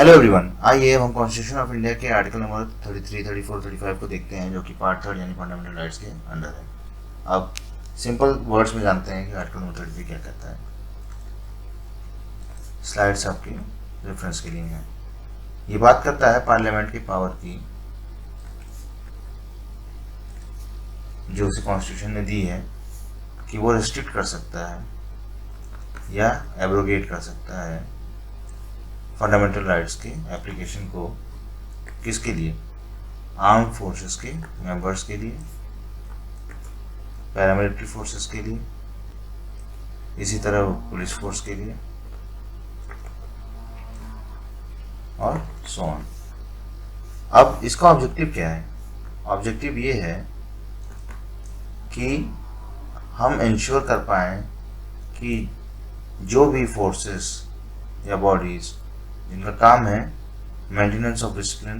Hello everyone, आइए हम constitution of India के आर्टिकल नंबर 33, 34, 35 को देखते हैं, जो कि पार्ट थर्ड यानी फंडामेंटल राइट्स के अंडर है। अब सिंपल वर्ड्स में जानते हैं कि आर्टिकल नंबर 33 क्या कहता है। स्लाइड्स आपके रेफरेंस के लिए हैं। ये बात करता है पार्लियामेंट की पावर की, जो उसे कॉन्स्टिट्यूशन ने दी है कि वो रिस्ट्रिक्ट कर सकता है या एब्रोगेट कर सकता है फंडामेंटल राइट्स के एप्लीकेशन को। किसके लिए? आर्म फोर्सेस के मेंबर्स के लिए, पैरामिलिट्री फोर्सेस के लिए, इसी तरह पुलिस फोर्स के लिए और सो ऑन। अब इसका ऑब्जेक्टिव क्या है? ऑब्जेक्टिव ये है कि हम इंश्योर कर पाएँ कि जो भी फोर्सेस या बॉडीज जिनका काम है मेंटेनेंस ऑफ डिसिप्लिन,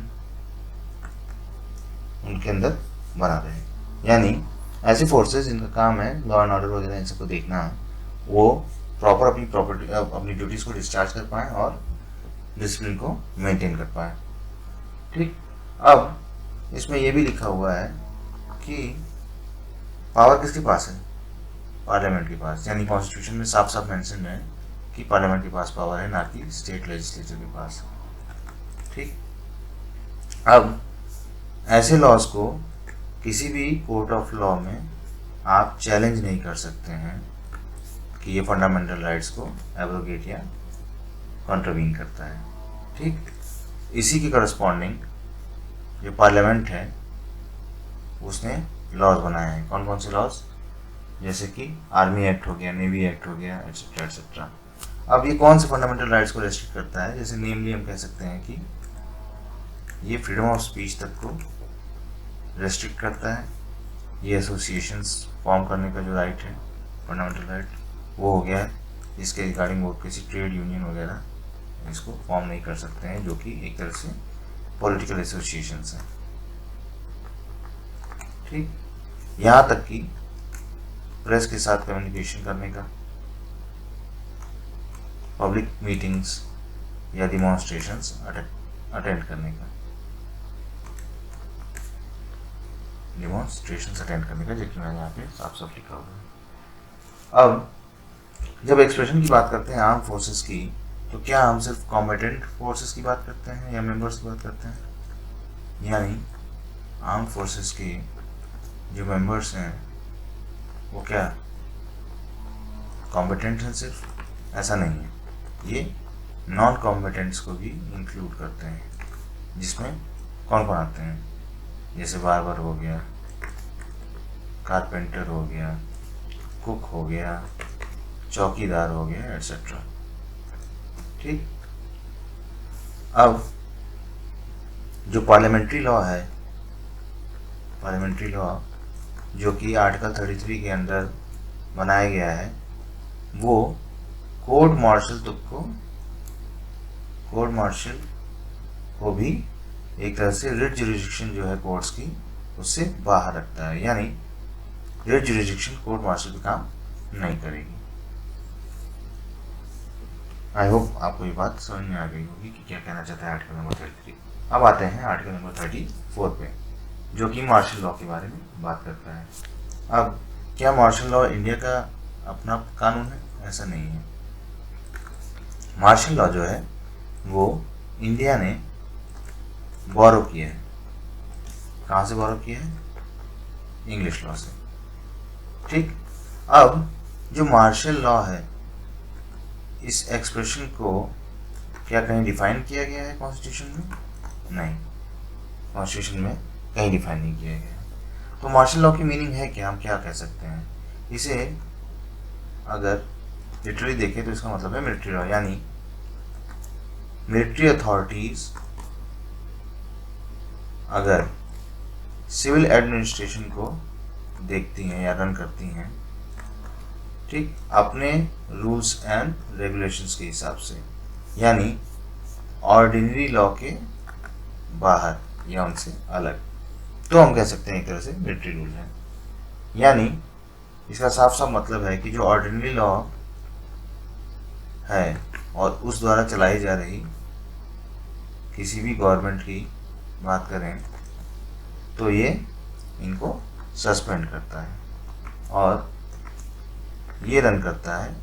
उनके अंदर बना रहे। यानी ऐसी फोर्सेस जिनका काम है लॉ एंड ऑर्डर वगैरह इन सबको देखना, वो प्रॉपर अपनी ड्यूटीज़ को डिस्चार्ज कर पाएँ और डिसिप्लिन को मेंटेन कर पाएँ। ठीक। अब इसमें यह भी लिखा हुआ है कि पावर किसके पास है? पार्लियामेंट के पास। यानी कॉन्स्टिट्यूशन में साफ साफ मेंशन है कि पार्लियामेंट के पास पावर है, ना कि स्टेट लेजिस्लेचर के पास। ठीक। अब ऐसे लॉज को किसी भी कोर्ट ऑफ लॉ में आप चैलेंज नहीं कर सकते हैं कि ये फंडामेंटल राइट्स को एब्रोगेट या कॉन्ट्रावीन करता है। ठीक। इसी के करस्पॉन्डिंग जो पार्लियामेंट है उसने लॉज बनाए हैं। कौन कौन से लॉज? जैसे कि आर्मी एक्ट हो गया, नेवी एक्ट हो गया, एटसेट्रा एटसेट्रा। अब ये कौन से फंडामेंटल राइट्स को रेस्ट्रिक्ट करता है? जैसे नेमली हम कह सकते हैं कि ये फ्रीडम ऑफ स्पीच तक को रेस्ट्रिक्ट करता है। ये एसोसिएशंस फॉर्म करने का जो राइट है, फंडामेंटल राइट, वो हो गया है। इसके रिगार्डिंग वो किसी ट्रेड यूनियन वगैरह इसको फॉर्म नहीं कर सकते हैं, जो कि एक तरह से पॉलिटिकल एसोसिएशंस हैं। ठीक। यहाँ तक कि प्रेस के साथ कम्युनिकेशन करने का, पब्लिक मीटिंग्स या डिमॉन्स्ट्रेशंस अटेंड करने का, जबकि मैंने यहाँ पे साफ साफ लिखा हुआ है। अब जब एक्सप्रेशन की बात करते हैं आर्म फोर्सेस की, तो क्या हम सिर्फ कॉम्बेटेंट फोर्सेस की बात करते हैं या मेंबर्स की बात करते हैं? यानी आर्म फोर्सेस के जो मेंबर्स हैं वो क्या कॉम्बेटेंट हैं सिर्फ? ऐसा नहीं है। ये नॉन कॉम्बेटेंट्स को भी इंक्लूड करते हैं, जिसमें कौन कौन आते हैं? जैसे बार्बर हो गया, कारपेंटर हो गया, कुक हो गया, चौकीदार हो गया, एटसेट्रा। ठीक। अब जो पार्लियामेंट्री लॉ है, पार्लियामेंट्री लॉ जो कि आर्टिकल 33 के अंदर बनाया गया है, वो कोर्ट मार्शल को भी एक तरह से रिट जुरिडिक्शन जो है कोर्ट्स की, उससे बाहर रखता है। यानी रिट जुरिडिक्शन कोर्ट मार्शल पे काम नहीं करेगी। आई होप आपको ये बात समझ में आ गई होगी कि क्या कहना चाहता है आर्टिकल नंबर 33। अब आते हैं आर्टिकल नंबर 34 पे, जो कि मार्शल लॉ के बारे में बात करता है। अब क्या मार्शल लॉ इंडिया का अपना कानून है? ऐसा नहीं है। मार्शल लॉ जो है वो इंडिया ने बोरो किया है। कहाँ से बोरो किया है? इंग्लिश लॉ से। ठीक। अब जो मार्शल लॉ है, इस एक्सप्रेशन को क्या कहीं डिफाइन किया गया है कॉन्स्टिट्यूशन में? नहीं, कॉन्स्टिट्यूशन में कहीं डिफाइन नहीं किया गया है। तो मार्शल लॉ की मीनिंग है क्या? हम क्या कह सकते हैं इसे? अगर लिटरली देखें तो इसका मतलब है मिलिट्री लॉ। यानी मिलिट्री अथॉरिटीज अगर सिविल एडमिनिस्ट्रेशन को देखती हैं या रन करती हैं, ठीक, अपने रूल्स एंड रेगुलेशंस के हिसाब से, यानी ऑर्डिनरी लॉ के बाहर या उनसे अलग, तो हम कह सकते हैं एक तरह से मिलिट्री रूल है। यानी इसका साफ साफ मतलब है कि जो ऑर्डिनरी लॉ है और उस द्वारा चलाई जा रही किसी भी गवर्नमेंट की बात करें तो ये इनको सस्पेंड करता है और ये रन करता है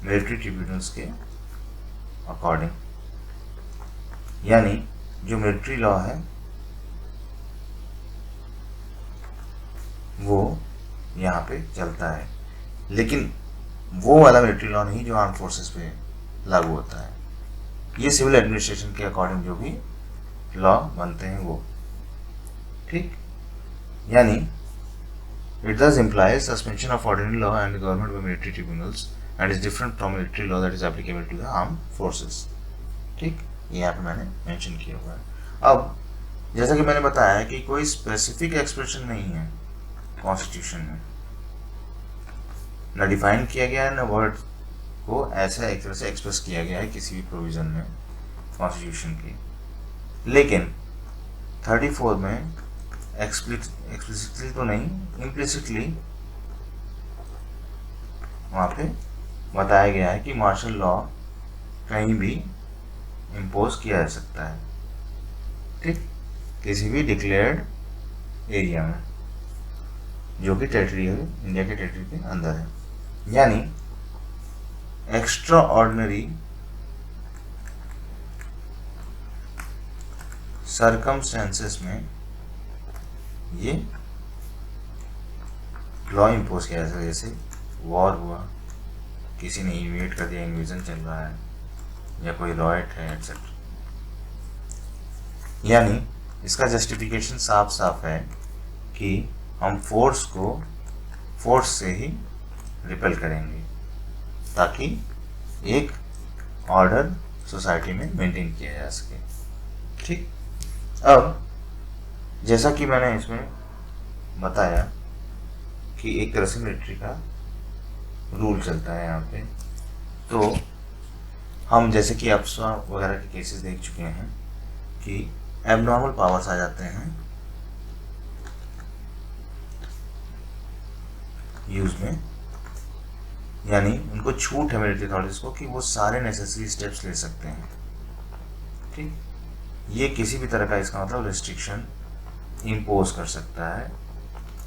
मिलिट्री ट्रिब्यूनल्स के अकॉर्डिंग। यानी जो मिलिट्री लॉ है वो यहाँ पे चलता है, लेकिन वो वाला मिलिट्री लॉ नहीं जो आर्म फोर्सेस पे लागू होता है। ये सिविल एडमिनिस्ट्रेशन के अकॉर्डिंग जो भी लॉ बनते हैं वो, ठीक। यानी it thus implies suspension of ordinary law and government by military tribunals and is different from military law that is applicable to the armed forces, ठीक। ये यहाँ पे मैंने मेंशन किया हुआ है। अब जैसा कि मैंने बताया कि कोई स्पेसिफिक एक्सप्रेशन नहीं है कॉन्स्टिट्यूशन में, न डिफाइन किया गया है न वर्ड को ऐसा एक तरह से एक्सप्रेस किया गया है किसी भी प्रोविजन में कॉन्स्टिट्यूशन की, लेकिन 34 में एक्सप्लिसिटली तो नहीं, इम्प्लिसिटली वहाँ पे बताया गया है कि मार्शल लॉ कहीं भी इम्पोज किया जा सकता है, ठीक, किसी भी डिक्लेयर्ड एरिया में जो कि टेरिटरी है, इंडिया के टेरिटरी के अंदर है। यानी एक्स्ट्रा ऑर्डिनरी सर्कमस्टेंसेस में ये लॉ इम्पोज किया जा सकता है। जैसे वॉर हुआ, किसी ने इन्वेट कर दिया, इन्वेजन चल रहा है, या कोई रॉयट है एक्सेट्रा। यानी इसका जस्टिफिकेशन साफ साफ है कि हम फोर्स को फोर्स से ही रिपेल करेंगे ताकि एक ऑर्डर सोसाइटी में मेंटेन किया जा सके, ठीक। अब जैसा कि मैंने इसमें बताया कि एक तरह से मिलिट्री का रूल चलता है यहाँ पे, तो हम जैसे कि अफस्वा वगैरह के केसेस देख चुके हैं कि एबनॉर्मल पावर्स आ जाते हैं यूज में, यानी उनको छूट है मिलिट्री अथॉरिटीज को कि वो सारे नेसेसरी स्टेप्स ले सकते हैं, ठीक। ये किसी भी तरह का इसका मतलब रिस्ट्रिक्शन इम्पोज कर सकता है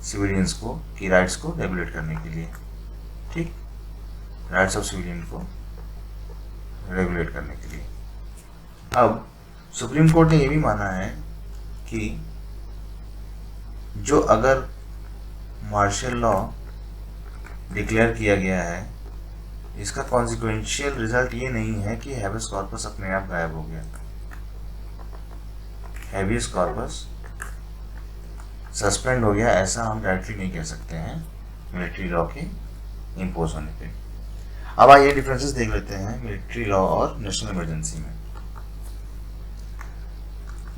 सिविलियंस को कि राइट्स को रेगुलेट करने के लिए, ठीक, राइट्स ऑफ सिविलियन को रेगुलेट करने के लिए। अब सुप्रीम कोर्ट ने ये भी माना है कि जो अगर मार्शल लॉ डिक्लेयर किया गया है, इसका कॉन्सिक्वेंशियल रिजल्ट ये नहीं है कि हैबियस कॉर्पस अपने आप गायब हो गया। हैबियस कॉर्पस सस्पेंड हो गया ऐसा हम डायरेक्टली नहीं कह सकते हैं मिलिट्री लॉ के इम्पोज होने पे। अब आइए डिफरेंसेस देख लेते हैं मिलिट्री लॉ और नेशनल इमरजेंसी में।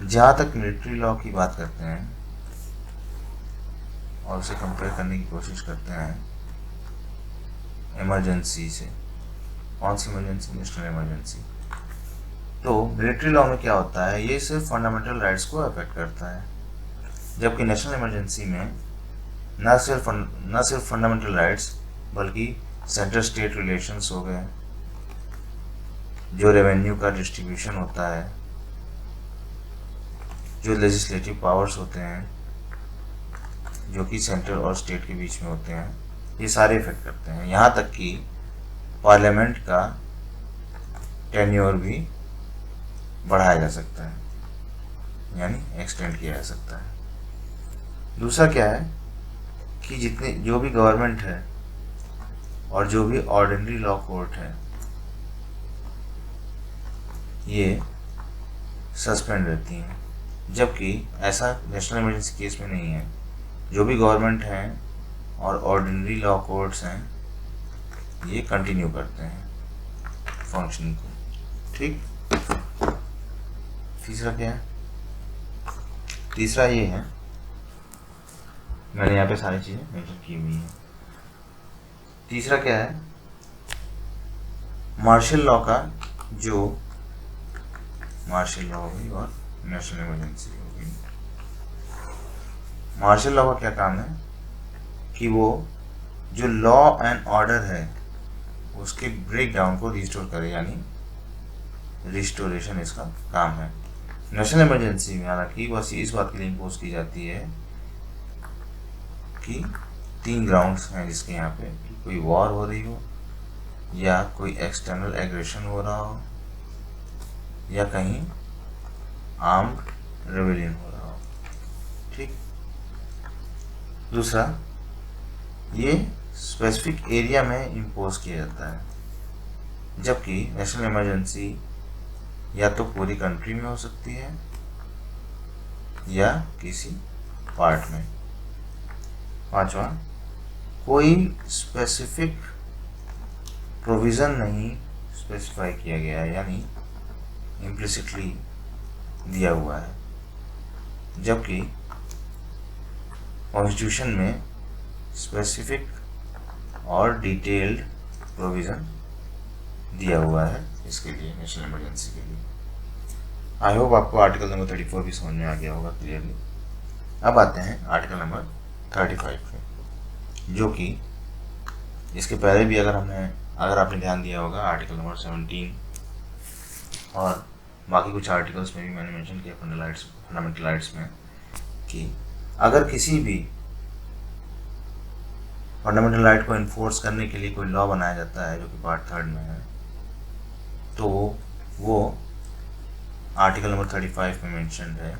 जहाँ तक मिलिट्री लॉ की बात करते हैं और उसे कंपेयर करने की कोशिश करते हैं इमरजेंसी से, कौन सी इमरजेंसी? National emergency. तो मिलिट्री लॉ में क्या होता है, ये सिर्फ फंडामेंटल राइट्स को अफेक्ट करता है, जबकि नेशनल इमरजेंसी में न सिर्फ फंडामेंटल राइट्स बल्कि सेंटर स्टेट रिलेशंस हो गए, जो रेवेन्यू का डिस्ट्रीब्यूशन होता है, जो लेजिस्लेटिव पावर्स होते हैं जो कि सेंटर और स्टेट के बीच में होते हैं, ये सारे इफेक्ट करते हैं। यहाँ तक कि पार्लियामेंट का टेन्योर भी बढ़ाया जा सकता है, यानी एक्सटेंड किया जा सकता है। दूसरा क्या है कि जो भी गवर्नमेंट है और जो भी ऑर्डिनरी लॉ कोर्ट है ये सस्पेंड रहती हैं, जबकि ऐसा नेशनल इमरजेंसी केस में नहीं है। जो भी गवर्नमेंट हैं और ऑर्डिनरी लॉ कोर्ट्स हैं ये कंटिन्यू करते हैं फंक्शनिंग को, ठीक। तीसरा क्या है? तीसरा ये है, मैंने यहाँ पे सारी चीज़ें मेंशन की हुई हैं। तीसरा क्या है, मार्शल लॉ का जो मार्शल लॉ होगी और नेशनल इमरजेंसी होगी। मार्शल लॉ का क्या काम है कि वो जो लॉ एंड ऑर्डर है उसके ब्रेक डाउन को रिस्टोर करे, यानी रिस्टोरेशन इसका काम है। नेशनल इमरजेंसी में हालांकि बस इस बात के लिए इम्पोज की जाती है कि 3 ग्राउंड्स हैं जिसके यहाँ पे कि कोई वॉर हो रही हो, या कोई एक्सटर्नल एग्रेशन हो रहा हो, या कहीं आर्म्ड रेबेलियन हो रहा हो। ठीक। दूसरा, ये स्पेसिफिक एरिया में इम्पोज किया जाता है, जबकि नेशनल इमरजेंसी या तो पूरी कंट्री में हो सकती है या किसी पार्ट में। 5वां, कोई स्पेसिफिक प्रोविज़न नहीं स्पेसिफाई किया गया है, यानी इम्प्लिसिटली दिया हुआ है, जबकि कॉन्स्टिट्यूशन में स्पेसिफिक और डिटेल्ड प्रोविज़न दिया हुआ है इसके लिए, नेशनल इमरजेंसी के लिए। आई होप आपको आर्टिकल नंबर 34 भी समझ में आ गया होगा क्लियरली। अब आते हैं आर्टिकल नंबर 35 पे, जो कि इसके पहले भी अगर आपने ध्यान दिया होगा आर्टिकल नंबर 17 और बाकी कुछ आर्टिकल्स में भी मैंने मेंशन किया फंडामेंटल राइट्स में, कि अगर किसी भी फंडामेंटल राइट को इन्फोर्स करने के लिए कोई लॉ बनाया जाता है जो कि पार्ट 3 में है, तो वो आर्टिकल नंबर 35 में मेंशन है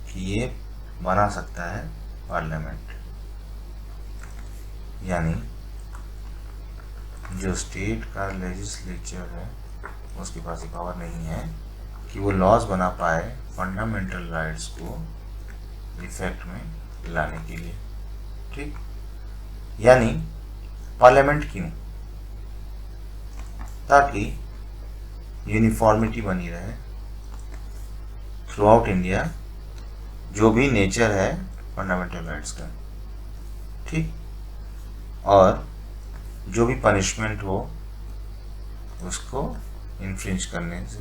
कि ये बना सकता है पार्लियामेंट, यानी जो स्टेट का लेजिस्लेचर है उसके पास ये पावर नहीं है कि वो लॉज बना पाए फंडामेंटल राइट्स को इफेक्ट में लाने के लिए। ठीक। यानी पार्लियामेंट क्यों? ताकि यूनिफॉर्मिटी बनी रहे थ्रू आउट इंडिया, जो भी नेचर है फंडामेंटल राइट्स का। ठीक। और जो भी पनिशमेंट हो उसको इन्फ्रिंज करने से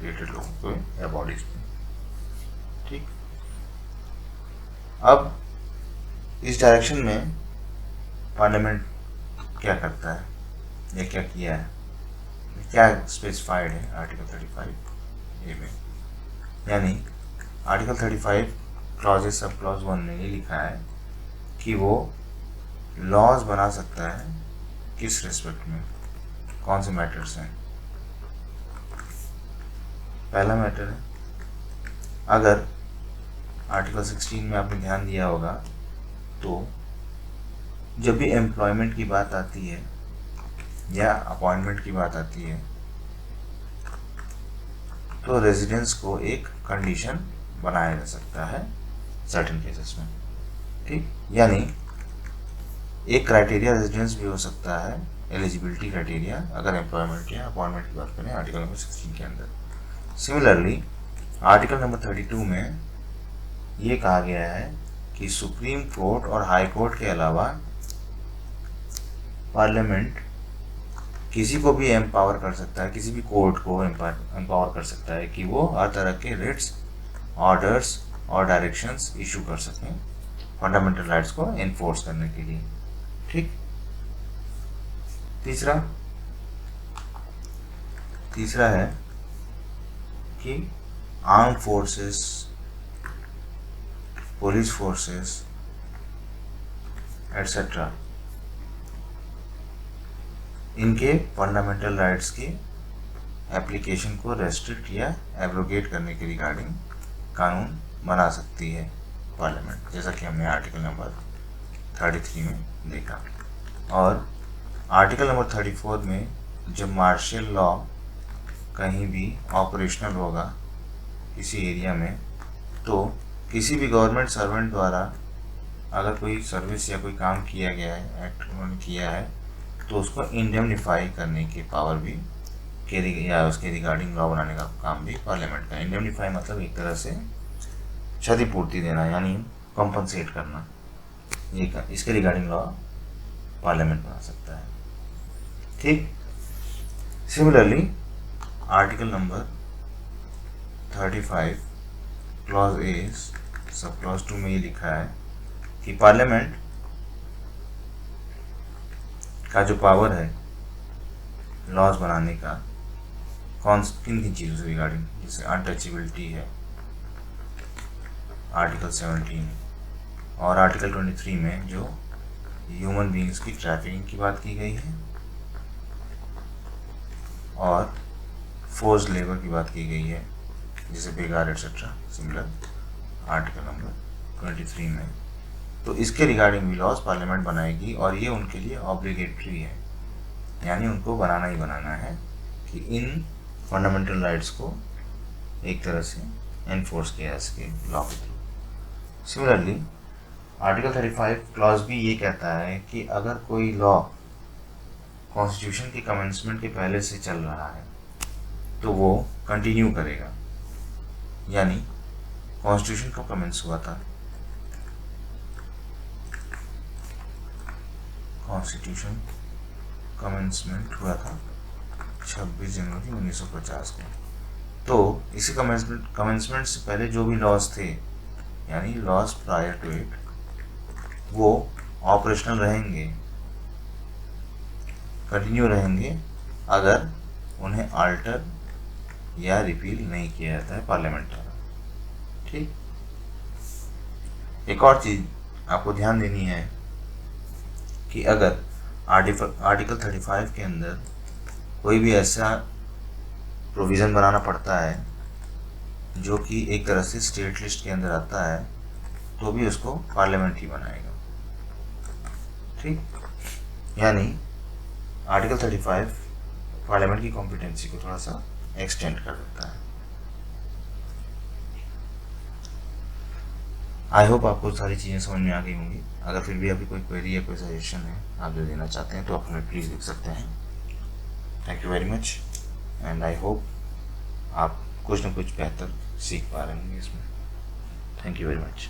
रिलेटेड लोगों को या बॉडीज में। ठीक। अब इस डायरेक्शन में पार्लियामेंट क्या करता है या क्या किया है, क्या स्पेसिफाइड है आर्टिकल 35 ए में। यानी आर्टिकल 35 क्लॉजेस सब क्लॉज 1 में ये लिखा है कि वो लॉज बना सकता है किस रिस्पेक्ट में, कौन से मैटर्स हैं। पहला मैटर है, अगर आर्टिकल 16 में आपने ध्यान दिया होगा तो जब भी एम्प्लॉयमेंट की बात आती है या अपॉइंटमेंट की बात आती है तो रेजिडेंस को एक कंडीशन बनाया जा सकता है सर्टेन केसेस में। ठीक। यानी एक क्राइटेरिया रेजिडेंस भी हो सकता है, एलिजिबिलिटी क्राइटेरिया, अगर एम्प्लॉयमेंट या अपॉइंटमेंट की बात करें आर्टिकल नंबर 16 के अंदर। सिमिलरली आर्टिकल नंबर 32 में ये कहा गया है कि सुप्रीम कोर्ट और हाई कोर्ट के अलावा पार्लियामेंट किसी को भी एम्पावर कर सकता है, किसी भी कोर्ट को एम्पावर कर सकता है कि वो हर तरह के रिट्स, ऑर्डर्स और डायरेक्शंस इशू कर सकें फंडामेंटल राइट्स को एनफोर्स करने के लिए। ठीक। तीसरा है कि arm forces, police forces etcetera, इनके फंडामेंटल राइट्स की एप्लीकेशन को रेस्ट्रिक्ट या एब्रोगेट करने के रिगार्डिंग कानून बना सकती है पार्लियामेंट, जैसा कि हमने आर्टिकल नंबर 33 में देखा। और आर्टिकल नंबर 34 में जब मार्शल लॉ कहीं भी ऑपरेशनल होगा किसी एरिया में, तो किसी भी गवर्नमेंट सर्वेंट द्वारा अगर कोई सर्विस या कोई काम किया गया है, एक्ट उन्होंने किया है, तो उसको इंडेमनीफाई करने की पावर भी या उसके रिगार्डिंग लॉ बनाने का काम भी पार्लियामेंट का। इंडेमनीफाई मतलब एक तरह से क्षतिपूर्ति देना, यानी कॉम्पनसेट करना, ये इसके रिगार्डिंग लॉ पार्लियामेंट बना सकता है। ठीक। Similarly article number 35 clause A sub clause 2 में ये लिखा है कि पार्लियामेंट का जो पावर है लॉज बनाने का, किन किन चीज़ों से रिगार्डिंग, जैसे अनटचेबिलिटी है आर्टिकल 17 और आर्टिकल 23 में जो ह्यूमन बींग्स की ट्रैफिकिंग की बात की गई है और फोर्स लेबर की बात की गई है, जैसे बेगार एटसेट्रा, सिमिलर आर्टिकल नंबर 23 में। तो इसके रिगार्डिंग भी लॉज पार्लियामेंट बनाएगी और ये उनके लिए ऑब्लिगेटरी है, यानी उनको बनाना ही बनाना है कि इन फंडामेंटल राइट्स को एक तरह से एनफोर्स किया जा सके लॉ के थ्रू। सिमिलरली आर्टिकल 35 क्लॉज भी ये कहता है कि अगर कोई लॉ कॉन्स्टिट्यूशन के कमेंसमेंट के पहले से चल रहा है तो वो कंटिन्यू करेगा, यानी कॉन्स्टिट्यूशन कब कमेंस हुआ था, कॉन्स्टिट्यूशन कमेंसमेंट हुआ था 26 जनवरी 1950 को। तो इसी कमेंसमेंट से पहले जो भी लॉज थे, यानी लॉज प्रायर टू इट, वो ऑपरेशनल रहेंगे, कंटिन्यू रहेंगे, अगर उन्हें अल्टर या रिपील नहीं किया जाता है पार्लियामेंट द्वारा। ठीक। एक और चीज़ आपको ध्यान देनी है कि अगर आर्टिकल 35 के अंदर कोई भी ऐसा प्रोविज़न बनाना पड़ता है जो कि एक तरह से स्टेट लिस्ट के अंदर आता है, तो भी उसको पार्लियामेंट ही बनाएगा। ठीक। यानी आर्टिकल 35 पार्लियामेंट की कॉम्पिटेंसी को थोड़ा सा एक्सटेंड कर देता है। आई होप आपको सारी चीज़ें समझ में आ गई होंगी। अगर फिर भी अभी कोई क्वेरी या कोई सजेशन है आप जो देना चाहते हैं तो आप हमें प्लीज़ लिख सकते हैं। Thank you very much and I hope आप कुछ ना कुछ बेहतर सीख पा रहे होंगे इसमें। Thank you very much.